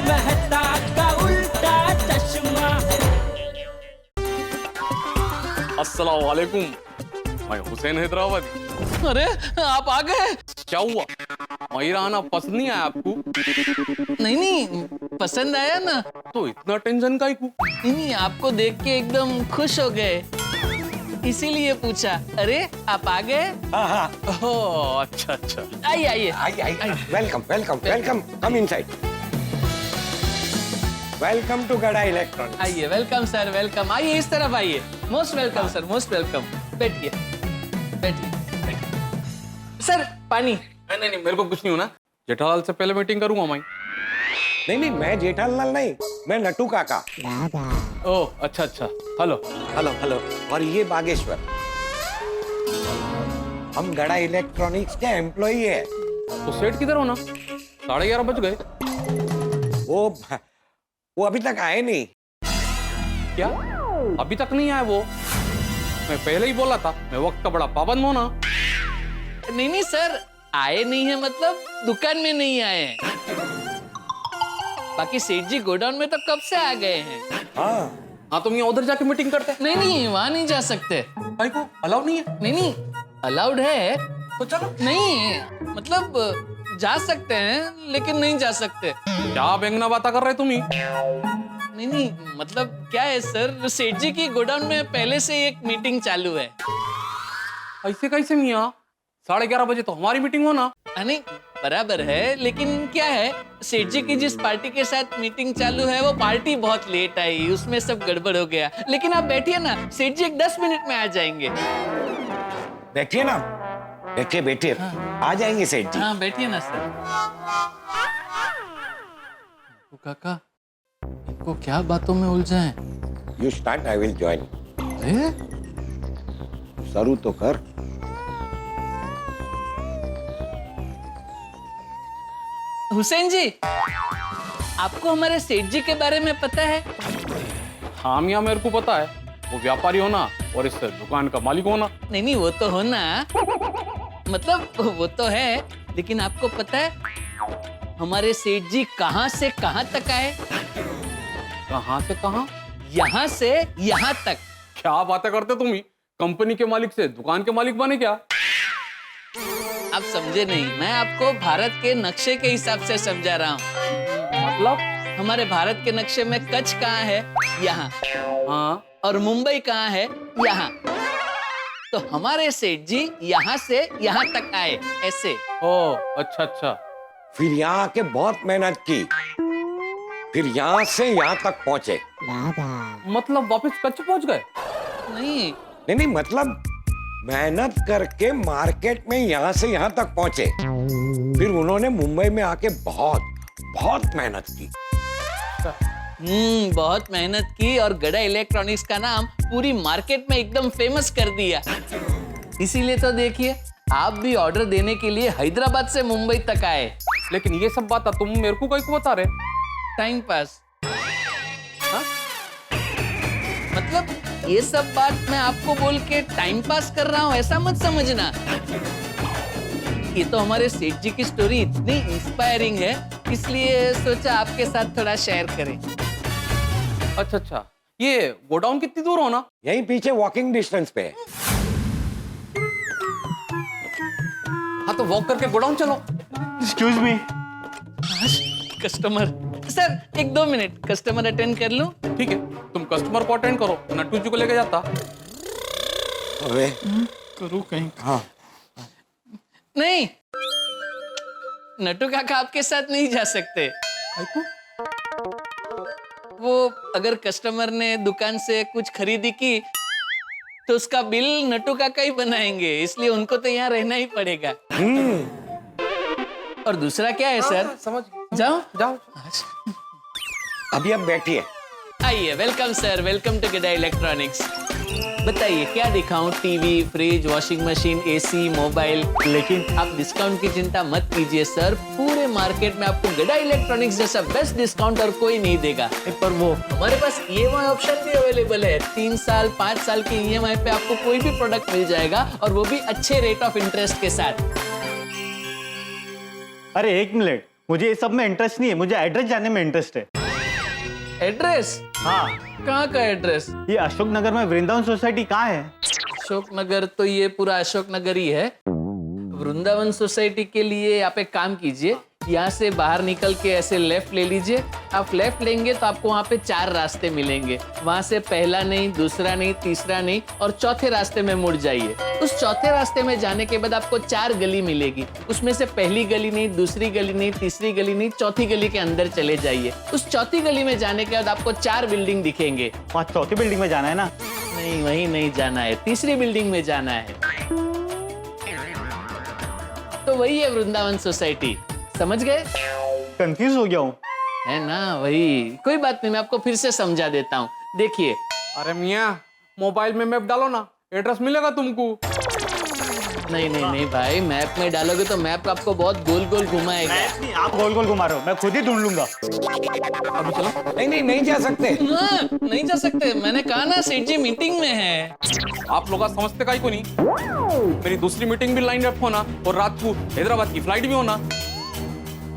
मेहता का उल्टा चश्मा। अस्सलाम वालेकुम, मैं हुसैन हैदराबादी। अरे आप आ गए। क्या हुआ, मेरा आना पसंद नहीं आया आपको? नहीं पसंद आया ना। तो इतना टेंशन काहे को? नहीं आपको देख के एकदम खुश हो गए, इसीलिए पूछा। अरे आप आ गए। हाँ हाँ, ओह अच्छा अच्छा। आइए आइए। आइए आइए, welcome welcome welcome, come inside. Welcome to Gada electronics. आइए, वेलकम सर, वेलकम। आइए इस तरफ आइए। Most welcome sir, most welcome. बैठिए बैठिए सर। पानी। नहीं नहीं मेरे को कुछ नहीं होना, जेठालाल से पहले मीटिंग करूंगा मैं। नहीं, मैं जेठालाल नहीं, मैं नटू काका। ओह अच्छा अच्छा, हेलो। Hello hello. और ये बागेश्वर, हम गड़ा इलेक्ट्रॉनिक्स के एम्प्लॉई है। तो सेठ किधर हो ना? 11:30 बज गए। वो अभी तक आए नहीं। क्या अभी तक नहीं आया वो? मैं पहले ही बोला था, मैं वक्त का बड़ा पाबंद हूं ना। नहीं सर, आए नहीं है मतलब दुकान में नहीं आए हैं। बाकी सेठ जी गोडाउन में तो कब से आ गए हैं। हाँ तो मैं उधर जाके मीटिंग करते हैं। नहीं वहाँ नहीं जा सकते। भाई को अलाउ नहीं है? नहीं अलाउड है तो चलो। नहीं, मतलब जा सकते हैं लेकिन नहीं जा सकते। क्या बेंगना बात कर रहे तुम ही? नहीं मतलब क्या है सर, सेठ जी की गोडाउन में पहले से एक मीटिंग चालू है। ऐसे कैसे मियाँ? 11:30 बजे तो हमारी मीटिंग हो ना। नहीं बराबर है, लेकिन क्या है, सेठ जी की जिस पार्टी के साथ मीटिंग चालू है वो पार्टी बहुत लेट आई, उसमें सब गड़बड़ हो गया। लेकिन आप बैठिए ना, सेठ जी एक 10 मिनट में आ जाएंगे। बैठिए ना, बैठिए बैठिए। आ जाएंगे सेठ जी। हाँ बैठिए ना सर। तो काका इनको क्या बातों में उलझा है? You start, I will join. शुरू तो कर। हुसैन जी, आपको हमारे सेठ जी के बारे में पता है? हाँ मियाँ मेरे को पता है, वो व्यापारी होना और इस दुकान का मालिक होना। नहीं वो तो होना, मतलब वो तो है, लेकिन आपको पता है हमारे सेठ जी कहाँ से कहाँ तक आए? कहाँ से कहाँ? यहाँ से यहाँ तक। क्या बातें करते तुम ही? कंपनी के मालिक से दुकान के मालिक बने क्या? आप समझे नहीं, मैं आपको भारत के नक्शे के हिसाब से समझा रहा हूँ। मतलब? हमारे भारत के नक्शे में कच्छ कहाँ है? यहाँ। हाँ। और मुंबई कहाँ है? यहाँ। तो हमारे सेठ जी यहाँ से यहाँ तक आए, ऐसे। ओह अच्छा अच्छा। फिर यहाँ आके बहुत मेहनत की, फिर यहाँ से यहाँ तक पहुंचे। मतलब वापस कच्छ पहुंच गए? नहीं मतलब मेहनत करके मार्केट में यहाँ से यहाँ तक पहुंचे। फिर उन्होंने मुंबई में आके बहुत बहुत मेहनत की। बहुत मेहनत की और गड़ा इलेक्ट्रॉनिक्स का नाम पूरी मार्केट में एकदम फेमस कर दिया। इसीलिए तो देखिए, आप भी ऑर्डर देने के लिए हैदराबाद से मुंबई तक आए। लेकिन ये सब बात तुम मेरे को कहीं को बता रहे? Time pass. हाँ? मतलब ये सब बात मैं आपको बोल के टाइम पास कर रहा हूँ ऐसा मत समझना। ये तो हमारे सेठ जी की स्टोरी इतनी इंस्पायरिंग है, इसलिए सोचा आपके साथ थोड़ा शेयर करें। अच्छा अच्छा, ये गोडाउन कितनी दूर हो ना? यहीं पीछे वॉकिंग डिस्टेंस पे है। हाँ तो वॉक करके गोडाउन चलो। Excuse me. Customer sir, 1-2 minute customer attend कर लूं? ठीक है, तुम कस्टमर को अटेंड करो, नट्टू जी को लेके जाता। अबे करूं कहीं? हाँ। नहीं, नट्टू काका आपके साथ नहीं जा सकते। वो अगर कस्टमर ने दुकान से कुछ खरीदी की तो उसका बिल नट्टू काका ही बनाएंगे, इसलिए उनको तो यहाँ रहना ही पड़ेगा। और दूसरा क्या है सर? समझ जाओ जाओ। अभी अब बैठिए। आइए, welcome sir, welcome to Gada electronics. बताइए क्या दिखाऊं? TV, fridge, washing machine, AC, mobile. लेकिन आप डिस्काउंट की चिंता मत कीजिए सर, पूरे मार्केट में आपको गड़ा इलेक्ट्रॉनिक्स जैसा बेस्ट डिस्काउंट और कोई नहीं देगा। पर वो हमारे पास EMI ऑप्शन भी अवेलेबल है। 3 साल 5 साल के EMI पे आपको कोई भी प्रोडक्ट मिल जाएगा, और वो भी अच्छे रेट ऑफ इंटरेस्ट के साथ। अरे एक मिनट, मुझे ये सब में इंटरेस्ट नहीं है, मुझे एड्रेस जानने में इंटरेस्ट है। एड्रेस? हाँ, कहाँ का एड्रेस? ये अशोक नगर में वृंदावन सोसाइटी कहाँ है? अशोक नगर तो ये पूरा अशोक नगर ही है। वृंदावन सोसाइटी के लिए आप एक काम कीजिए, यहाँ से बाहर निकल के ऐसे लेफ्ट ले लीजिए। आप लेफ्ट लेंगे तो आपको वहाँ पे 4 रास्ते मिलेंगे। वहाँ से पहला नहीं, दूसरा नहीं, तीसरा नहीं और चौथे रास्ते में मुड़ जाइए। उस चौथे रास्ते में जाने के बाद आपको 4 गली मिलेगी। उसमें से पहली गली नहीं, दूसरी गली नहीं, तीसरी गली नहीं, चौथी गली के अंदर चले जाइए। उस चौथी गली में जाने के बाद आपको 4 बिल्डिंग दिखेंगे। वहाँ चौथी बिल्डिंग में जाना है ना? नहीं, वहीं नहीं जाना है, तीसरी बिल्डिंग में जाना है। तो वही है वृंदावन सोसाइटी, समझ गए? कंफ्यूज हो गया हूँ। है ना, वही। कोई बात नहीं, मैं आपको फिर से समझा देता हूँ। देखिए, अरे मियाँ, मोबाइल में मैप डालो ना, एड्रेस मिलेगा तुमको। नहीं नहीं नहीं भाई, मैप में डालोगे तो मैप आपको बहुत गोल गोल घुमाएगा। नहीं, आप गोल गोल घुमा रहे हो, मैं खुद ही ढूंढ लूंगा। अभी चलो। नहीं जा सकते। हाँ, नहीं जा सकते, मैंने कहा ना सेठ जी मीटिंग में है। आप लोग समझते काहे को नहीं? मेरी दूसरी मीटिंग भी लाइन अप होना और रात को हैदराबाद की फ्लाइट भी होना।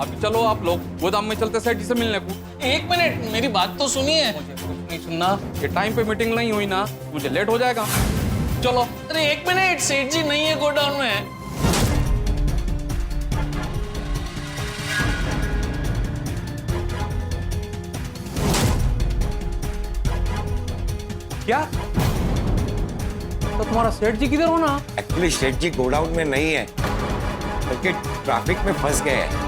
अभी चलो आप लोग गोदाम में चलते सेठ जी से मिलने को। 1 मिनट, मेरी बात तो सुनिए। मुझे कुछ नहीं सुनना, ये टाइम पे मीटिंग नहीं हुई ना, मुझे लेट हो जाएगा। चलो। अरे 1 मिनट, सेठ जी नहीं है गोडाउन में। क्या? तो तुम्हारा सेठ जी किधर होना? एक्चुअली सेठ जी गोडाउन में नहीं है, बल्कि ट्रैफिक में फंस गए हैं।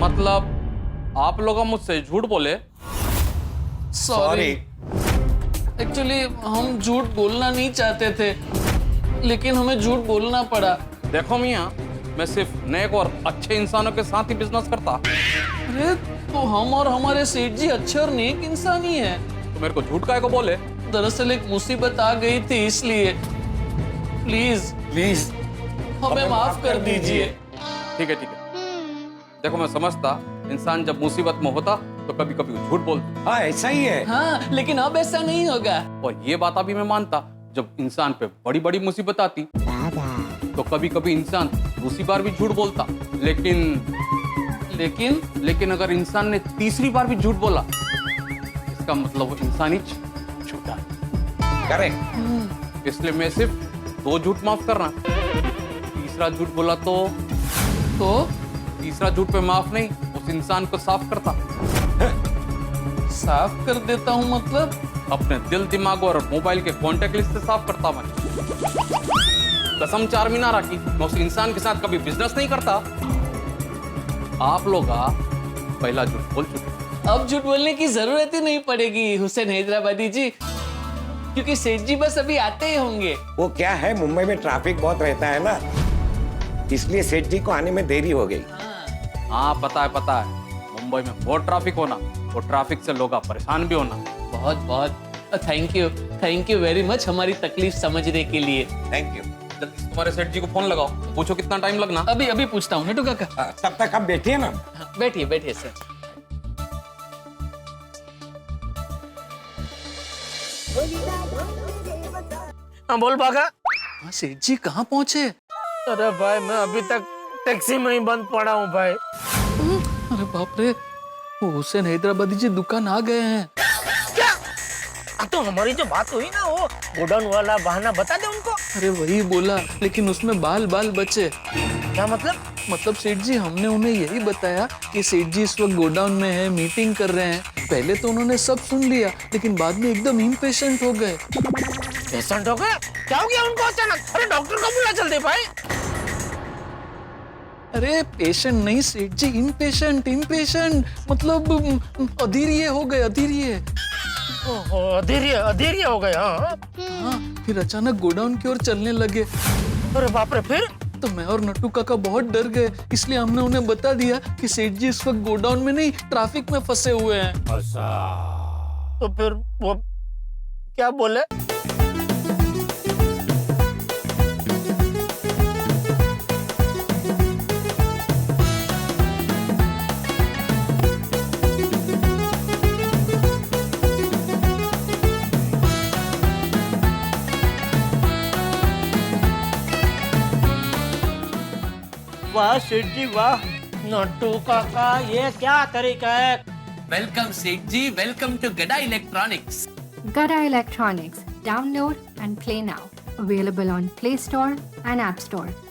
मतलब आप लोग मुझसे झूठ बोले? सॉरी, एक्चुअली हम झूठ बोलना नहीं चाहते थे, लेकिन हमें झूठ बोलना पड़ा। देखो मियाँ, मैं सिर्फ नेक और अच्छे इंसानों के साथ ही बिजनेस करता। अरे तो हम और हमारे सेठ जी अच्छे और नेक इंसान ही हैं। तो मेरे को झूठ काहे को बोले? दरअसल एक मुसीबत आ गई थी, इसलिए प्लीज प्लीज हमें माफ कर दीजिए। ठीक है ठीक है। देखो मैं समझता, इंसान जब मुसीबत में होता तो कभी कभी झूठ बोलता। हाँ ऐसा ही है। हाँ, लेकिन अब ऐसा नहीं होगा। और ये बात अभी मैं मानता, जब इंसान पे बड़ी बड़ी मुसीबत आती तो कभी कभी इंसान दूसरी बार भी झूठ बोलता। लेकिन अगर इंसान ने तीसरी बार भी झूठ बोला, इसका मतलब वो इंसान ही झूठा। करेक्ट। इसलिए मैं सिर्फ 2 झूठ माफ करना, तीसरा झूठ बोला तो तीसरा झूठ पे माफ नहीं, उस इंसान को साफ करता। साफ कर देता हूँ मतलब? अपने दिल, दिमाग और मोबाइल के कांटेक्ट लिस्ट से साफ करता मैं। कसम 4 मीनार की, मैं उस इंसान के साथ कभी बिजनेस नहीं करता। आप लोग पहला झूठ बोल चुके। अब झूठ बोलने की जरूरत ही नहीं पड़ेगी हुसैन हैदराबादी जी, क्योंकि सेठ जी बस अभी आते ही होंगे। वो क्या है, मुंबई में ट्रैफिक बहुत रहता है ना, इसलिए सेठ जी को आने में देरी हो गई। हाँ पता है, मुंबई में बहुत ट्रैफिक होना, और ट्रैफिक से लोग परेशान भी होना। बहुत बहुत थैंक यू वेरी मच हमारी तकलीफ समझने के लिए। Thank you. जल्दी से तुम्हारे सेठ जी को फोन लगाओ, पूछो कितना टाइम लगना। अभी पूछता हूँ नेटू काका। तब तक आप बैठिए ना। हाँ, बैठिए सर। हाँ बोल भागा। हाँ, सेठ जी कहाँ पहुँचे? अरे भाई मैं अभी तक टैक्सी में ही बंद पड़ा हूँ भाई। अरे बाप रे, वो हुसैन हैदराबादी जी दुकान आ गए हैं। क्या? तो हमारी जो बात हुई ना, वो गोडाउन वाला बहाना बता दे उनको। अरे वही बोला, लेकिन उसमें बाल बचे। क्या मतलब? मतलब सेठ जी, हमने उन्हें यही बताया कि सेठ जी इस वक्त गोडाउन में है, मीटिंग कर रहे हैं। पहले तो उन्होंने सब सुन लिया, लेकिन बाद में एकदम इम्पेशेंट हो गए। पेशेंट हो गए? क्या हो गया उनको अचानक? अरे डॉक्टर को बुला जल्दी भाई। अरे पेशेंट नहीं सेठ जी, इम्पेशेंट मतलब अधीरिये हो गए, अधीरिये। अधीरिये हो गए। हाँ, फिर अचानक गोडाउन की ओर चलने लगे। अरे बाप रे, फिर? तो मैं और नट्टू काका बहुत डर गए, इसलिए हमने उन्हें बता दिया कि सेठ जी इस वक्त गोडाउन में नहीं, ट्रैफिक में फंसे हुए हैं। तो फिर वो क्या बोले? वाह सेठ जी वाह, नट्टू काका ये क्या तरीका है? Welcome Seth ji, welcome to Gada electronics. Gada Electronics. Download and play now. Available on Play Store and App Store.